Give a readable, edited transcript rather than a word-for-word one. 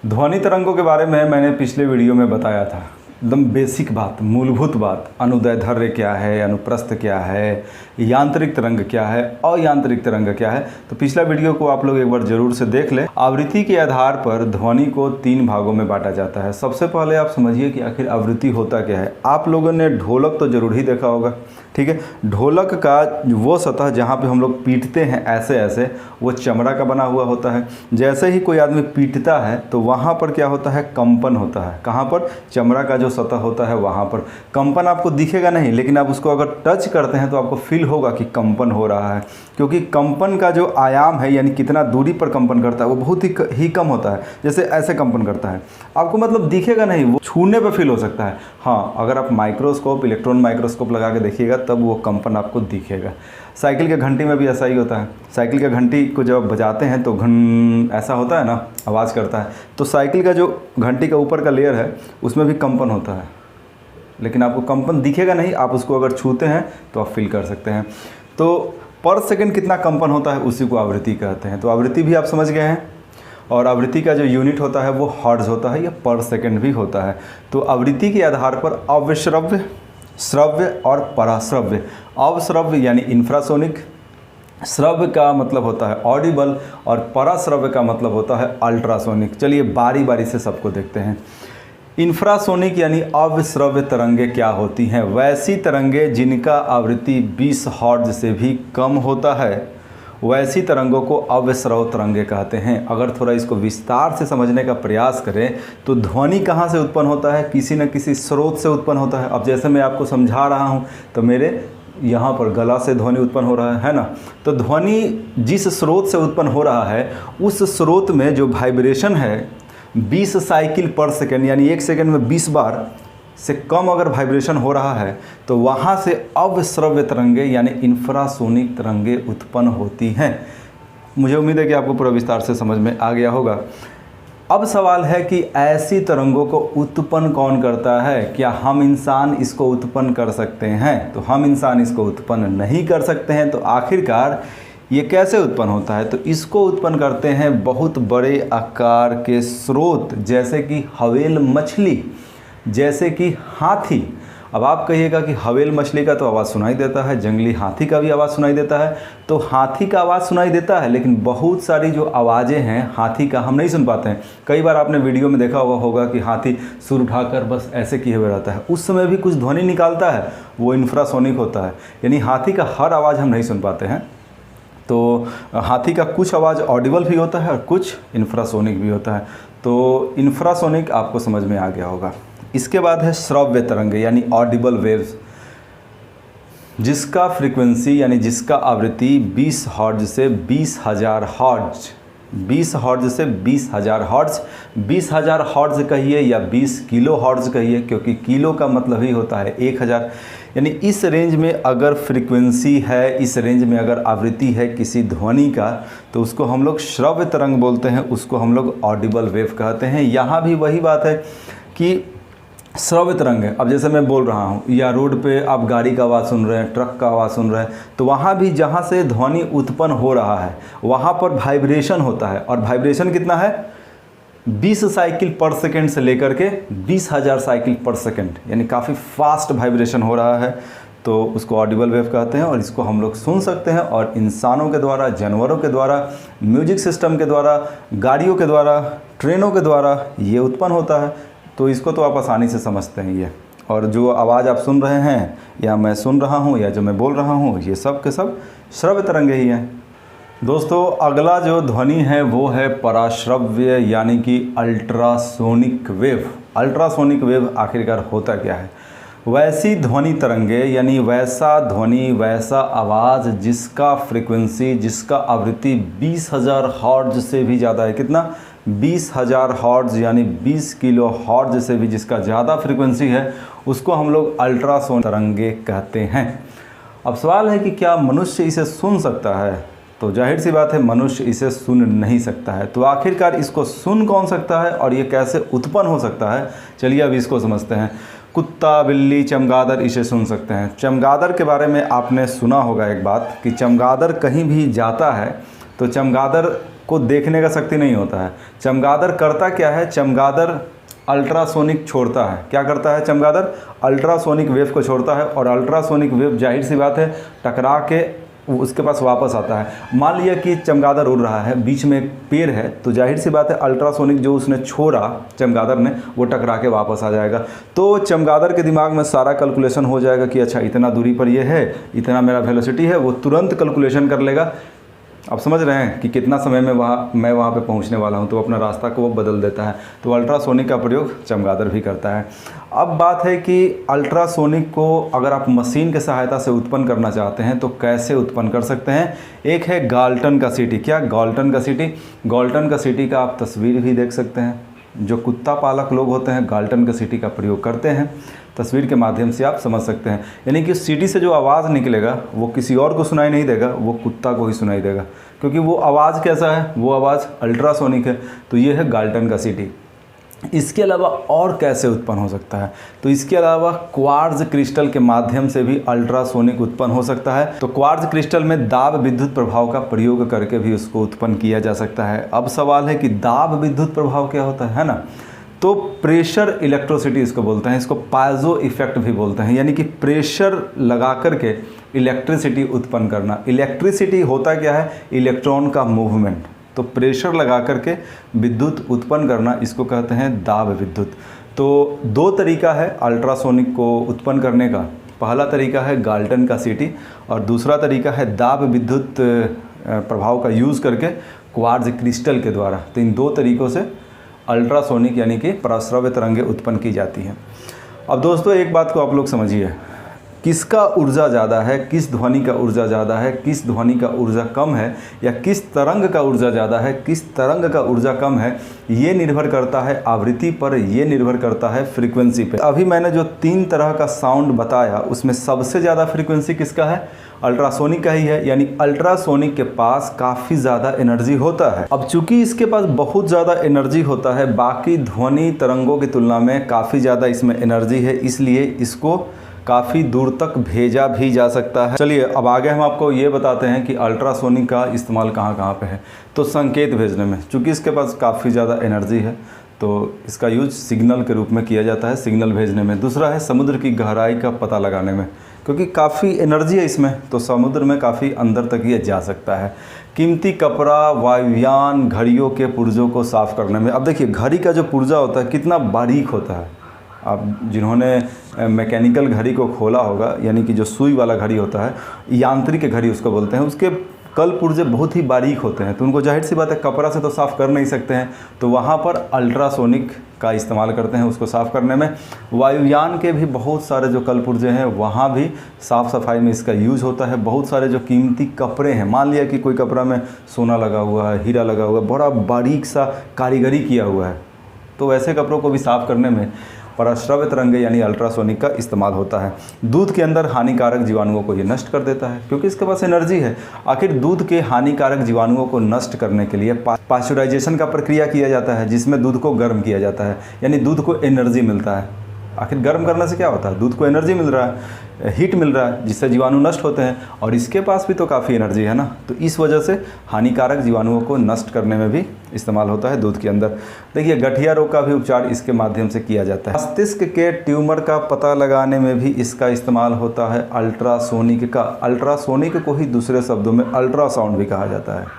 ध्वनि तरंगों के बारे में मैंने पिछले वीडियो में बताया था। एकदम बेसिक बात, मूलभूत बात, अनुदैर्ध्य क्या है, अनुप्रस्थ क्या है, यांत्रिक तरंग क्या है, अयांत्रिक तरंग क्या है। तो पिछला वीडियो को आप लोग एक बार जरूर से देख लें। आवृत्ति के आधार पर ध्वनि को 3 भागों में बांटा जाता है। सबसे पहले आप समझिए कि आखिर आवृत्ति होता क्या है। आप लोगों ने ढोलक तो जरूर ही देखा होगा, ठीक है। ढोलक का वो सतह जहाँ पे हम लोग पीटते हैं ऐसे ऐसे, वो चमड़ा का बना हुआ होता है। जैसे ही कोई आदमी पीटता है तो वहाँ पर क्या होता है, कंपन होता है। कहाँ पर? चमड़ा का जो सतह होता है वहाँ पर कंपन आपको दिखेगा नहीं, लेकिन आप उसको अगर टच करते हैं तो आपको फील होगा कि कंपन हो रहा है। क्योंकि कंपन का जो आयाम है, यानी कितना दूरी पर कंपन करता है, वो बहुत ही कम होता है। जैसे ऐसे कंपन करता है, आपको मतलब दिखेगा नहीं, वो छूने पर फील हो सकता है। हाँ, अगर आप माइक्रोस्कोप, इलेक्ट्रॉन माइक्रोस्कोप लगा के देखिएगा तब वो कंपन आपको दिखेगा। साइकिल के घंटी में भी ऐसा ही होता है। साइकिल के घंटी को जब बजाते हैं तो घन ऐसा होता है ना, आवाज़ करता है। तो साइकिल का जो घंटी का ऊपर का लेयर है उसमें भी कंपन होता है, लेकिन आपको कंपन दिखेगा नहीं। आप उसको अगर छूते हैं तो आप फील कर सकते हैं। तो पर सेकंड कितना कंपन होता है उसी को आवृत्ति कहते हैं। तो आवृत्ति भी आप समझ गए हैं। और आवृत्ति का जो यूनिट होता है वो हर्ट्ज होता है या पर सेकंड भी होता है। तो आवृत्ति के आधार पर अवश्रव्य, श्रव्य और पराश्रव्य। अवश्रव्य यानी इंफ्रासोनिक, श्रव्य का मतलब होता है ऑडिबल और पराश्रव्य का मतलब होता है अल्ट्रासोनिक। चलिए बारी बारी से सबको देखते हैं। इंफ्रासोनिक यानी अवश्रव्य तरंगे क्या होती हैं? वैसी तरंगे जिनका आवृत्ति 20 हर्ट्ज से भी कम होता है, वैसी तरंगों को अवश्रव तरंगे कहते हैं। अगर थोड़ा इसको विस्तार से समझने का प्रयास करें तो ध्वनि कहाँ से उत्पन्न होता है? किसी न किसी स्रोत से उत्पन्न होता है। अब जैसे मैं आपको समझा रहा हूँ तो मेरे यहाँ पर गला से ध्वनि उत्पन्न हो रहा है ना। तो ध्वनि जिस स्रोत से उत्पन्न हो रहा है उस स्रोत में जो वाइब्रेशन है 20 साइकिल पर सेकेंड, यानी 1 सेकेंड में 20 बार से कम अगर वाइब्रेशन हो रहा है तो वहाँ से अवश्रव्य तरंगे यानी इंफ्रासोनिक तरंगे उत्पन्न होती हैं। मुझे उम्मीद है कि आपको पूरा विस्तार से समझ में आ गया होगा। अब सवाल है कि ऐसी तरंगों को उत्पन्न कौन करता है? क्या हम इंसान इसको उत्पन्न कर सकते हैं? तो हम इंसान इसको उत्पन्न नहीं कर सकते हैं। तो आखिरकार ये कैसे उत्पन्न होता है? तो इसको उत्पन्न करते हैं बहुत बड़े आकार के स्रोत, जैसे कि हवेल मछली, जैसे कि हाथी। अब आप कहिएगा कि हवेल मछली का तो आवाज़ सुनाई देता है, जंगली हाथी का भी आवाज़ सुनाई देता है। तो हाथी का आवाज़ सुनाई देता है, लेकिन बहुत सारी जो आवाज़ें हैं हाथी का हम नहीं सुन पाते हैं। कई बार आपने वीडियो में देखा हुआ होगा कि हाथी सुर उठाकर बस ऐसे किए हुए रहता है, उस समय भी कुछ ध्वनि निकालता है, वो इंफ्रासोनिक होता है। यानी हाथी का हर आवाज़ हम नहीं सुन पाते हैं। तो हाथी का कुछ आवाज़ ऑडिबल भी होता है और कुछ इंफ्रासोनिक भी होता है। तो इंफ्रासोनिक आपको समझ में आ गया होगा। इसके बाद है श्रव्य तरंगे यानी ऑडिबल वेव्स, जिसका फ्रीक्वेंसी यानी जिसका आवृत्ति 20 हर्ट्ज से 20,000 हर्ट्ज, 20 हर्ट्ज से 20,000 हर्ट्ज, 20,000 हर्ट्ज कहिए या 20 किलो हर्ट्ज कहिए, क्योंकि किलो का मतलब ही होता है 1000। यानी इस रेंज में अगर फ्रीक्वेंसी है, इस रेंज में अगर आवृत्ति है किसी ध्वनि का, तो उसको हम लोग श्रव्य तरंग बोलते हैं, उसको हम लोग ऑडिबल वेव कहते हैं। यहाँ भी वही बात है कि श्रव्य तरंग है। अब जैसे मैं बोल रहा हूँ या रोड पे आप गाड़ी का आवाज़ सुन रहे हैं, ट्रक का आवाज़ सुन रहे हैं, तो वहाँ भी जहाँ से ध्वनि उत्पन्न हो रहा है वहाँ पर वाइब्रेशन होता है। और वाइब्रेशन कितना है? 20 साइकिल पर सेकंड से लेकर के 20,000 साइकिल पर सेकंड, यानी काफ़ी फास्ट वाइब्रेशन हो रहा है। तो उसको ऑडिबल वेव कहते हैं और इसको हम लोग सुन सकते हैं। और इंसानों के द्वारा, जानवरों के द्वारा, म्यूजिक सिस्टम के द्वारा, गाड़ियों के द्वारा, ट्रेनों के द्वारा ये उत्पन्न होता है। तो इसको तो आप आसानी से समझते हैं ये। और जो आवाज़ आप सुन रहे हैं या मैं सुन रहा हूँ या जो मैं बोल रहा हूँ, ये सब के सब श्रव्य तरंगे ही हैं। दोस्तों अगला जो ध्वनि है वो है पराश्रव्य यानी कि अल्ट्रासोनिक वेव। अल्ट्रासोनिक वेव आखिरकार होता क्या है? वैसी ध्वनि तरंगे यानी वैसा ध्वनि, वैसा आवाज़ जिसका फ्रीक्वेंसी, जिसका आवृत्ति 20,000 हर्ट्ज से भी ज़्यादा है। कितना? 20,000 हर्ट्ज यानी 20 किलो हर्ट्ज से भी जिसका ज़्यादा फ्रीक्वेंसी है, उसको हम लोग अल्ट्रासोनिक तरंगे कहते हैं। अब सवाल है कि क्या मनुष्य इसे सुन सकता है? तो जाहिर सी बात है, मनुष्य इसे सुन नहीं सकता है। तो आखिरकार इसको सुन कौन सकता है और ये कैसे उत्पन्न हो सकता है? चलिए अब इसको समझते हैं। कुत्ता, बिल्ली, चमगादड़ इसे सुन सकते हैं। चमगादड़ के बारे में आपने सुना होगा एक बात कि चमगादड़ कहीं भी जाता है तो चमगादड़ को देखने का शक्ति नहीं होता है। चमगादड़ करता क्या है, चमगादड़ अल्ट्रासोनिक छोड़ता है। क्या करता है चमगादड़? अल्ट्रासोनिक वेव को छोड़ता है, और अल्ट्रासोनिक वेव जाहिर सी बात है टकरा के उसके पास वापस आता है। मान लिया कि चमगादड़ उड़ रहा है, बीच में एक पेड़ है, तो जाहिर सी बात है अल्ट्रासोनिक जो उसने छोड़ा चमगादड़ ने, वो टकरा के वापस आ जाएगा। तो चमगादड़ के दिमाग में सारा कैलकुलेशन हो जाएगा कि अच्छा इतना दूरी पर ये है, इतना मेरा वेलोसिटी है, वो तुरंत कैलकुलेशन कर लेगा। आप समझ रहे हैं कि कितना समय में मैं वहाँ पे पहुँचने वाला हूँ, तो अपना रास्ता को वो बदल देता है। तो अल्ट्रासोनिक का प्रयोग चमगादड़ भी करता है। अब बात है कि अल्ट्रासोनिक को अगर आप मशीन की सहायता से उत्पन्न करना चाहते हैं तो कैसे उत्पन्न कर सकते हैं। एक है गाल्टन का सीटी। क्या गाल्टन का सीटी? गाल्टन का सीटी का आप तस्वीर भी देख सकते हैं। जो कुत्ता पालक लोग होते हैं गाल्टन का सीटी का प्रयोग करते हैं। तस्वीर के माध्यम से आप समझ सकते हैं। यानी कि सीटी से जो आवाज़ निकलेगा वो किसी और को सुनाई नहीं देगा, वो कुत्ता को ही सुनाई देगा, क्योंकि वो आवाज़ कैसा है, वो आवाज़ अल्ट्रासोनिक है। तो ये है गाल्टन का सीटी। इसके अलावा और कैसे उत्पन्न हो सकता है? तो इसके अलावा क्वार्ट्ज क्रिस्टल के माध्यम से भी अल्ट्रासोनिक उत्पन्न हो सकता है। तो क्वार्ट्ज क्रिस्टल में दाब विद्युत प्रभाव का प्रयोग करके भी उसको उत्पन्न किया जा सकता है। अब सवाल है कि दाब विद्युत प्रभाव क्या होता है ना? तो प्रेशर इलेक्ट्रोसिटी इसको बोलते हैं, इसको पाइजो इफेक्ट भी बोलते हैं। यानी कि प्रेशर लगा करके इलेक्ट्रिसिटी उत्पन्न करना। इलेक्ट्रिसिटी होता क्या है? इलेक्ट्रॉन का मूवमेंट। तो प्रेशर लगा करके विद्युत उत्पन्न करना, इसको कहते हैं दाब विद्युत। तो दो तरीका है अल्ट्रासोनिक को उत्पन्न करने का। पहला तरीका है गाल्टन का सीटी, और दूसरा तरीका है दाब विद्युत प्रभाव का यूज़ करके क्वार्ट्ज क्रिस्टल के द्वारा। तो इन दो तरीक़ों से अल्ट्रासोनिक यानी कि पराश्रव्य तरंगें उत्पन्न की जाती हैं। अब दोस्तों एक बात को आप लोग समझिए, किसका ऊर्जा ज़्यादा है, किस ध्वनि का ऊर्जा ज़्यादा है, किस ध्वनि का ऊर्जा कम है, या किस तरंग का ऊर्जा ज़्यादा है, किस तरंग का ऊर्जा कम है, ये निर्भर करता है आवृत्ति पर, ये निर्भर करता है फ्रीक्वेंसी पे। अभी मैंने जो 3 तरह का साउंड बताया उसमें सबसे ज़्यादा फ्रीक्वेंसी किसका है? अल्ट्रासोनिक का ही है। यानी अल्ट्रासोनिक के पास काफ़ी ज़्यादा एनर्जी होता है। अब चूंकि इसके पास बहुत ज़्यादा एनर्जी होता है, बाकी ध्वनि तरंगों की तुलना में काफ़ी ज़्यादा इसमें एनर्जी है, इसलिए इसको काफ़ी दूर तक भेजा भी जा सकता है। चलिए अब आगे हम आपको ये बताते हैं कि अल्ट्रासोनिक का इस्तेमाल कहाँ कहाँ पे है। तो संकेत भेजने में, चूँकि इसके पास काफ़ी ज़्यादा एनर्जी है तो इसका यूज सिग्नल के रूप में किया जाता है, सिग्नल भेजने में। दूसरा है समुद्र की गहराई का पता लगाने में, क्योंकि काफ़ी एनर्जी है इसमें, तो समुद्र में काफ़ी अंदर तक ये जा सकता है। कीमती कपड़ा, वायुयान, घड़ियों के पुर्जों को साफ़ करने में। अब देखिए घड़ी का जो पुर्जा होता है कितना बारीक होता है। आप जिन्होंने मैकेनिकल घड़ी को खोला होगा, यानी कि जो सुई वाला घड़ी होता है, यांत्रिक घड़ी उसको बोलते हैं, उसके कल पुर्जे बहुत ही बारीक होते हैं। तो उनको जाहिर सी बात है कपड़ा से तो साफ़ कर नहीं सकते हैं, तो वहाँ पर अल्ट्रासोनिक का इस्तेमाल करते हैं उसको साफ़ करने में। वायुयान के भी बहुत सारे जो कल पुर्जे हैं वहाँ भी साफ़ सफाई में इसका यूज़ होता है। बहुत सारे जो कीमती कपड़े हैं, मान लिया कि कोई कपड़ा में सोना लगा हुआ है, हीरा लगा हुआ है, बड़ा बारीक सा कारीगरी किया हुआ है, तो वैसे कपड़ों को भी साफ़ करने में पराश्रव्य तरंगे यानी अल्ट्रासोनिक का इस्तेमाल होता है। दूध के अंदर हानिकारक जीवाणुओं को ये नष्ट कर देता है, क्योंकि इसके पास एनर्जी है। आखिर दूध के हानिकारक जीवाणुओं को नष्ट करने के लिए पाश्चराइजेशन का प्रक्रिया किया जाता है, जिसमें दूध को गर्म किया जाता है, यानी दूध को एनर्जी मिलता है। आखिर गर्म करने से क्या होता है? दूध को एनर्जी मिल रहा है, हीट मिल रहा है, जिससे जीवाणु नष्ट होते हैं, और इसके पास भी तो काफ़ी एनर्जी है ना। तो इस वजह से हानिकारक जीवाणुओं को नष्ट करने में भी इस्तेमाल होता है दूध के अंदर। देखिए गठिया रोग का भी उपचार इसके माध्यम से किया जाता है। मस्तिष्क के ट्यूमर का पता लगाने में भी इसका इस्तेमाल होता है अल्ट्रासोनिक का। अल्ट्रासोनिक को ही दूसरे शब्दों में अल्ट्रासाउंड भी कहा जाता है।